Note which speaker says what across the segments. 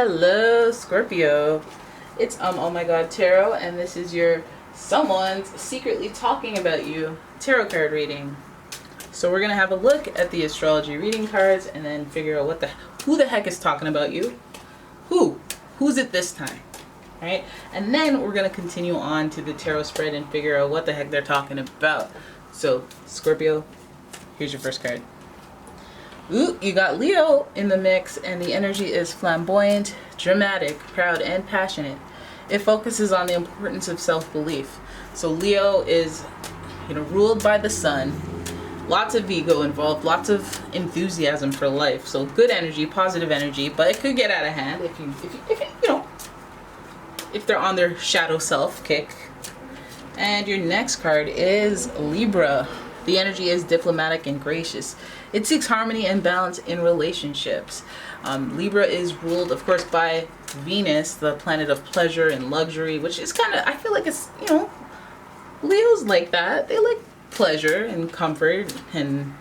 Speaker 1: Hello, Scorpio. It's oh my god tarot, and this is your someone's secretly talking about you tarot card reading. So we're gonna have a look at the astrology reading cards and then figure out who the heck is talking about you. Who's it this time? Right? And then we're gonna continue on to the tarot spread and figure out what the heck they're talking about. So Scorpio, here's your first card. Ooh, you got Leo in the mix, and the energy is flamboyant, dramatic, proud, and passionate. It focuses on the importance of self-belief. So Leo is, ruled by the sun. Lots of ego involved, lots of enthusiasm for life. So good energy, positive energy, but it could get out of hand if they're on their shadow self kick. And your next card is Libra. The energy is diplomatic and gracious. It seeks harmony and balance in relationships. Libra is ruled, of course, by Venus, the planet of pleasure and luxury, which is kind of, I feel like it's, Leo's like that. They like pleasure and comfort and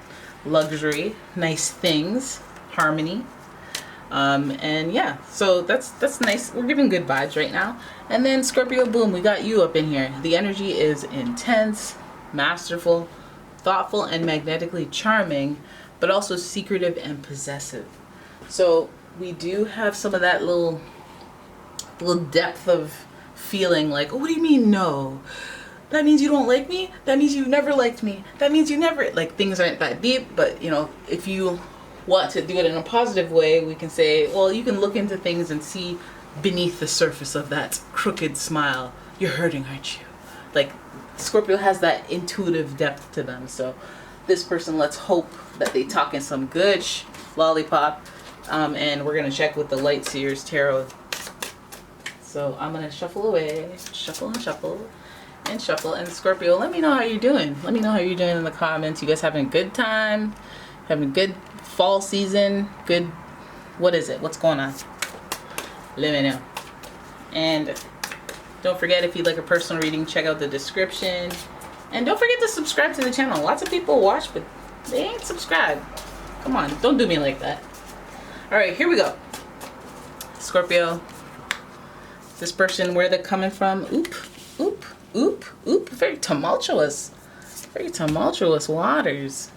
Speaker 1: luxury, nice things, harmony. And yeah, so that's nice. We're giving good vibes right now. And then Scorpio, boom, we got you up in here. The energy is intense, masterful, thoughtful, and magnetically charming, but also secretive and possessive. So we do have some of that little depth of feeling like, oh, what do you mean no? That means you don't like me? That means you never liked me? That means you never, like, things aren't that deep, but if you want to do it in a positive way, we can say, well, you can look into things and see beneath the surface of that crooked smile, you're hurting, aren't you? Like, Scorpio has that intuitive depth to them. So this person, let's hope that they talk in some good lollipop. And we're going to check with the Light Seers Tarot. So I'm going to shuffle away, shuffle and shuffle and shuffle. And Scorpio, let me know how you're doing. Let me know how you're doing in the comments. You guys having a good time? Having a good fall season? Good, what is it? What's going on? Let me know. And don't forget, if you'd like a personal reading, check out the description. And don't forget to subscribe to the channel. Lots of people watch, but they ain't subscribed. Come on, don't do me like that. Alright, here we go. Scorpio. This person, where they're coming from. Oop, oop, oop, oop. Very tumultuous. Very tumultuous waters.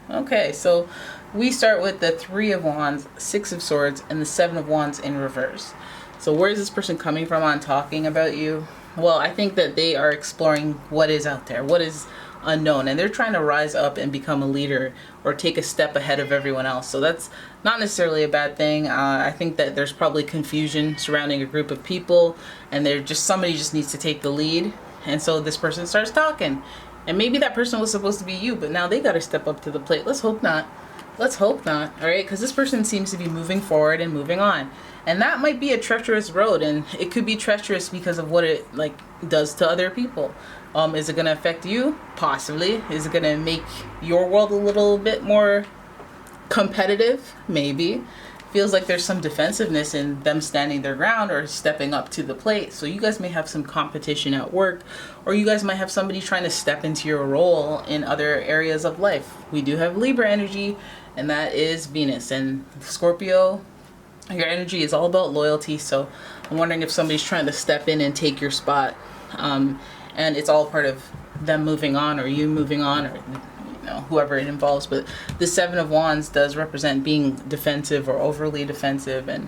Speaker 1: Okay, so we start with the Three of Wands, Six of Swords, and the Seven of Wands in reverse. So where is this person coming from on talking about you? Well, I think that they are exploring what is out there, what is unknown, and they're trying to rise up and become a leader or take a step ahead of everyone else. So that's not necessarily a bad thing. I think that there's probably confusion surrounding a group of people, and somebody just needs to take the lead. And so this person starts talking, and maybe that person was supposed to be you, but now they got to step up to the plate. Let's hope not. Let's hope not. All right, because this person seems to be moving forward and moving on. And that might be a treacherous road, and it could be treacherous because of what it does to other people. Is it going to affect you? Possibly. Is it going to make your world a little bit more competitive? Maybe. Feels like there's some defensiveness in them standing their ground or stepping up to the plate. So you guys may have some competition at work, or you guys might have somebody trying to step into your role in other areas of life. We do have Libra energy, and that is Venus. And Scorpio, your energy is all about loyalty, so I'm wondering if somebody's trying to step in and take your spot, and it's all part of them moving on, or you moving on, or whoever it involves. But the Seven of Wands does represent being defensive or overly defensive, and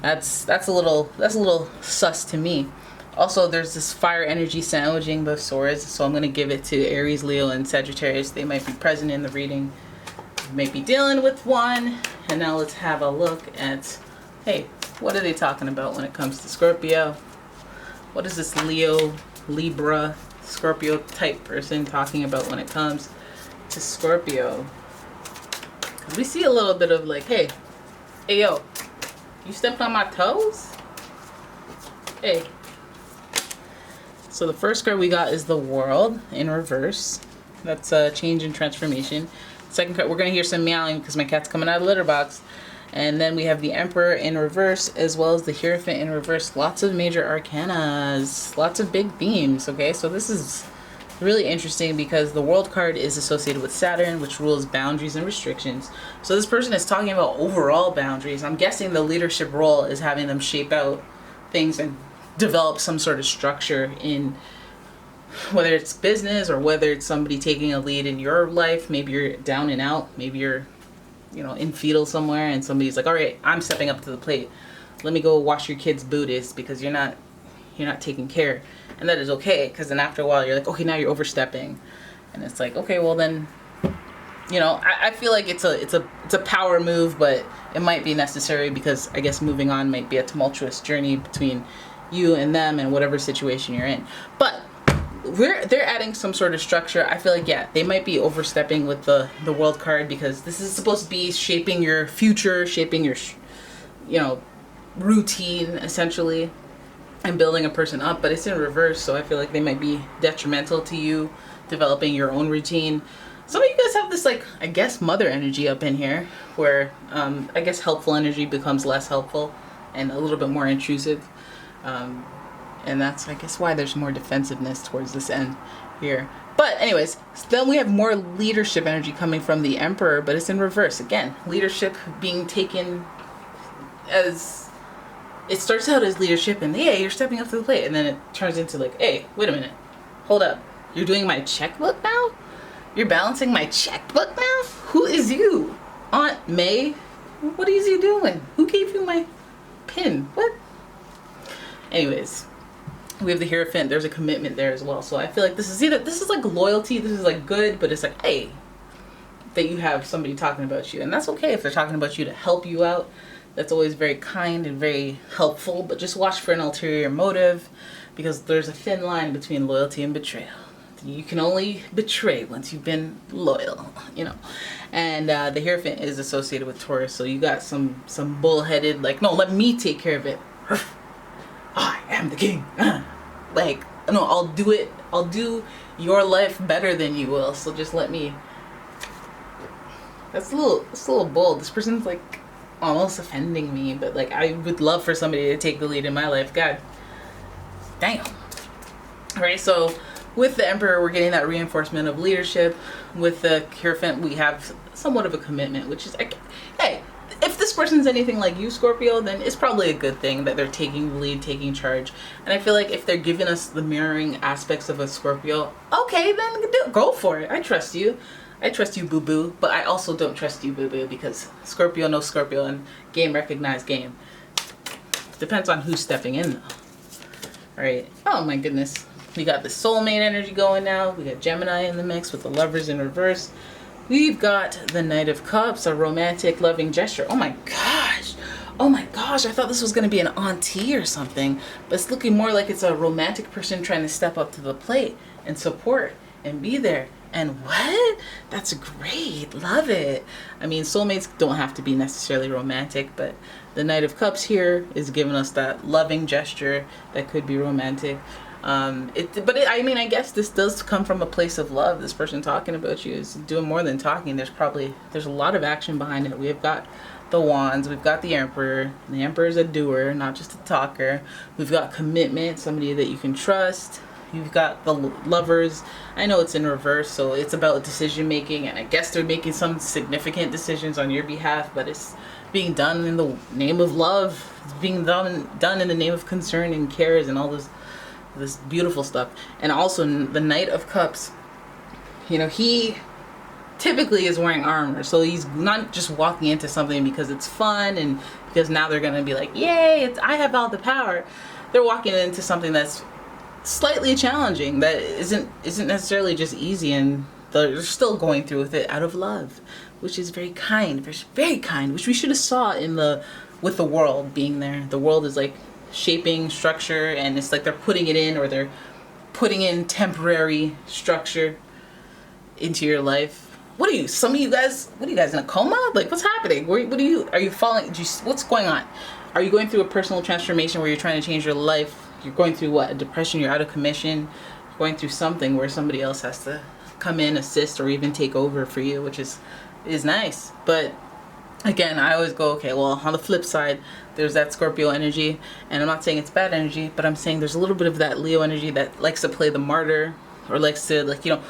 Speaker 1: that's a little sus to me. Also, there's this fire energy sandwiching the swords, so I'm going to give it to Aries, Leo, and Sagittarius. They might be present in the reading, may be dealing with one. And now let's have a look at, hey, what are they talking about when it comes to Scorpio? What is this Leo, Libra, Scorpio type person talking about when it comes to Scorpio? We see a little bit of like, hey yo, you stepped on my toes? Hey. So the first card we got is the World in reverse. That's a change and transformation. Second card, we're going to hear some meowing because my cat's coming out of the litter box. And then we have the Emperor in reverse, as well as the Hierophant in reverse. Lots of major arcanas, lots of big themes. Okay, so this is really interesting because the World card is associated with Saturn, which rules boundaries and restrictions. So this person is talking about overall boundaries. I'm guessing the leadership role is having them shape out things and develop some sort of structure in whether it's business or whether it's somebody taking a lead in your life. Maybe you're down and out. Maybe you're, you know, in fetal somewhere and somebody's like, all right, I'm stepping up to the plate. Let me go wash your kid's booties because you're not taking care. And that is okay, because then after a while you're like, okay, now you're overstepping. And it's like, okay, well then, you know, I feel like it's a power move, but it might be necessary because I guess moving on might be a tumultuous journey between you and them and whatever situation you're in. But they're adding some sort of structure. I feel like, yeah, they might be overstepping with the World card, because this is supposed to be shaping your future, shaping your, you know, routine essentially, and building a person up, but it's in reverse. So I feel like they might be detrimental to you developing your own routine. Some of you guys have this, like, I guess mother energy up in here, where I guess helpful energy becomes less helpful and a little bit more intrusive. And that's, I guess, why there's more defensiveness towards this end here. But anyways, then we have more leadership energy coming from the Emperor, but it's in reverse. Again, leadership being taken as, it starts out as leadership and, yeah, you're stepping up to the plate. And then it turns into like, hey, wait a minute. Hold up. You're doing my checkbook now? You're balancing my checkbook now? Who is you? Aunt May? What is you doing? Who gave you my pin? What? Anyways, we have the Hierophant. There's a commitment there as well. So I feel like this is like loyalty. This is like good, but it's like, hey, that you have somebody talking about you. And that's okay if they're talking about you to help you out. That's always very kind and very helpful, but just watch for an ulterior motive, because there's a thin line between loyalty and betrayal. You can only betray once you've been loyal, you know. And the Hierophant is associated with Taurus, so you got some bullheaded, like, no, let me take care of it. I am the king. Like, no, I'll do it. I'll do your life better than you will. So just let me. It's a little bold. This person's like almost offending me, but like I would love for somebody to take the lead in my life. God damn. All right, so with the Emperor, we're getting that reinforcement of leadership. With the Hierophant, we have somewhat of a commitment, which is like, hey, if this person's anything like you, Scorpio, then it's probably a good thing that they're taking the lead, taking charge. And I feel like if they're giving us the mirroring aspects of a Scorpio, okay, then go for it. I trust you. I trust you, boo-boo. But I also don't trust you, boo-boo, because Scorpio knows Scorpio and game recognized game. Depends on who's stepping in, though. All right. Oh, my goodness. We got the soulmate energy going now. We got Gemini in the mix with the Lovers in reverse. We've got the Knight of Cups, a romantic, loving gesture. Oh my gosh. Oh my gosh. I thought this was going to be an auntie or something. But it's looking more like it's a romantic person trying to step up to the plate and support and be there. And what? That's great. Love it. I mean, soulmates don't have to be necessarily romantic, but the Knight of Cups here is giving us that loving gesture that could be romantic. I mean, I guess this does come from a place of love. This person talking about you is doing more than talking. There's a lot of action behind it. We've got the Wands, we've got the Emperor. The Emperor is a doer, not just a talker. We've got commitment, somebody that you can trust. You've got the Lovers. I know it's in reverse, so it's about decision making, and I guess they're making some significant decisions on your behalf, but it's being done in the name of love. It's being done in the name of concern and cares and all this beautiful stuff. And also the Knight of Cups, you know, he typically is wearing armor, so he's not just walking into something because it's fun and because now they're gonna be like, yay, I have all the power. They're walking into something that's slightly challenging, that isn't necessarily just easy, and they're still going through with it out of love, which is very kind, which we should have saw with the World being there. The World is like shaping structure, and it's like they're putting it in, or they're putting in temporary structure into your life. What are you guys in a coma? Like, what's happening? Are you falling? What's going on? Are you going through a personal transformation where you're trying to change your life? You're going through what? A depression, you're out of commission, you're going through something where somebody else has to come in, assist, or even take over for you, which is nice. But again, I always go, okay, well, on the flip side, there's that Scorpio energy, and I'm not saying it's bad energy, but I'm saying there's a little bit of that Leo energy that likes to play the martyr, or likes to, like, you know,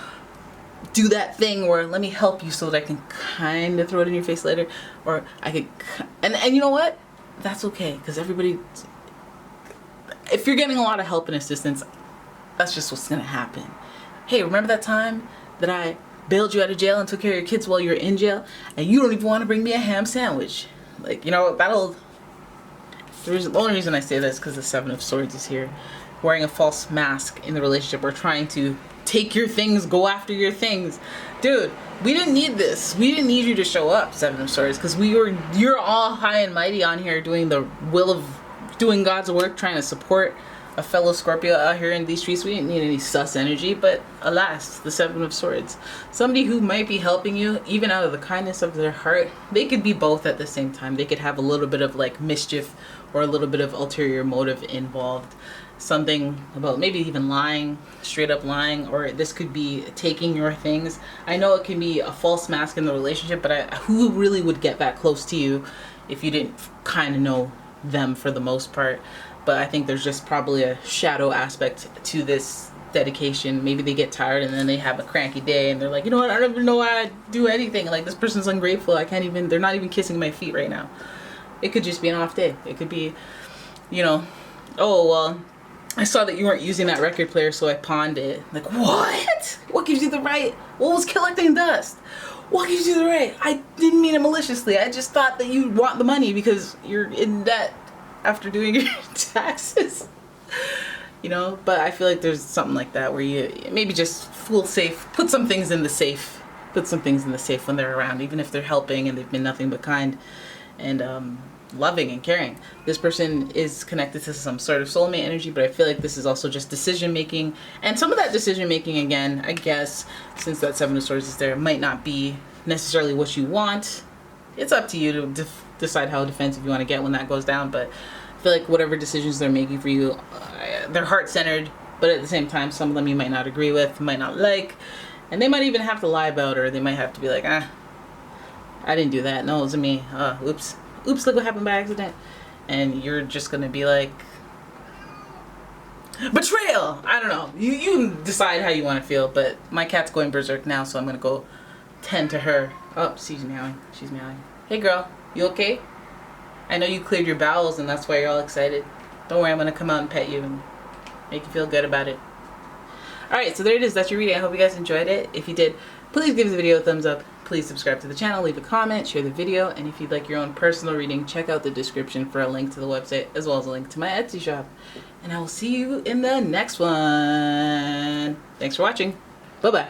Speaker 1: do that thing where let me help you so that I can kind of throw it in your face later, or I could, and you know what? That's okay, because everybody, if you're getting a lot of help and assistance, that's just what's gonna happen. Hey, remember that time that I bailed you out of jail and took care of your kids while you were in jail, and you don't even want to bring me a ham sandwich? Like, you know, the only reason I say this because the Seven of Swords is here. Wearing a false mask in the relationship, or trying to take your things, go after your things. Dude, we didn't need this. We didn't need you to show up, Seven of Swords, because you're all high and mighty on here doing doing God's work, trying to support a fellow Scorpio out here in these streets. We didn't need any sus energy, but alas, the Seven of Swords. Somebody who might be helping you, even out of the kindness of their heart. They could be both at the same time. They could have a little bit of like mischief or a little bit of ulterior motive involved. Something about maybe even lying, straight up lying, or this could be taking your things. I know it can be a false mask in the relationship, but who really would get that close to you if you didn't kind of know them for the most part? But I think there's just probably a shadow aspect to this dedication. Maybe they get tired and then they have a cranky day and they're like, you know what, I don't even know why I do anything. Like, this person's ungrateful. They're not even kissing my feet right now. It could just be an off day. It could be, you know, oh, well, I saw that you weren't using that record player, so I pawned it. Like, what? What gives you the right? What was collecting dust? What gives you the right? I didn't mean it maliciously. I just thought that you want the money because you're in debt after doing your taxes. You know, but I feel like there's something like that where you maybe just fool safe, put some things in the safe. Put some things in the safe when they're around, even if they're helping and they've been nothing but kind and loving and caring. This person is connected to some sort of soulmate energy, but I feel like this is also just decision making. And some of that decision making, again, I guess, since that Seven of Swords is there, might not be necessarily what you want. It's up to you to decide how defensive you want to get when that goes down. But I feel like whatever decisions they're making for you, they're heart-centered, but at the same time, some of them you might not agree with, might not like, and they might even have to lie about, or they might have to be like, I didn't do that. No, it wasn't me. Oops, look what happened by accident. And you're just gonna be like, betrayal. I don't know. You decide how you want to feel. But my cat's going berserk now, so I'm gonna go tend to her. Oh, she's meowing. She's meowing. Hey, girl, you okay? I know you cleared your bowels, and that's why you're all excited. Don't worry, I'm gonna come out and pet you and make you feel good about it. Alright, so there it is. That's your reading. I hope you guys enjoyed it. If you did, please give the video a thumbs up. Please subscribe to the channel, leave a comment, share the video, and if you'd like your own personal reading, check out the description for a link to the website, as well as a link to my Etsy shop. And I will see you in the next one. Thanks for watching. Bye-bye.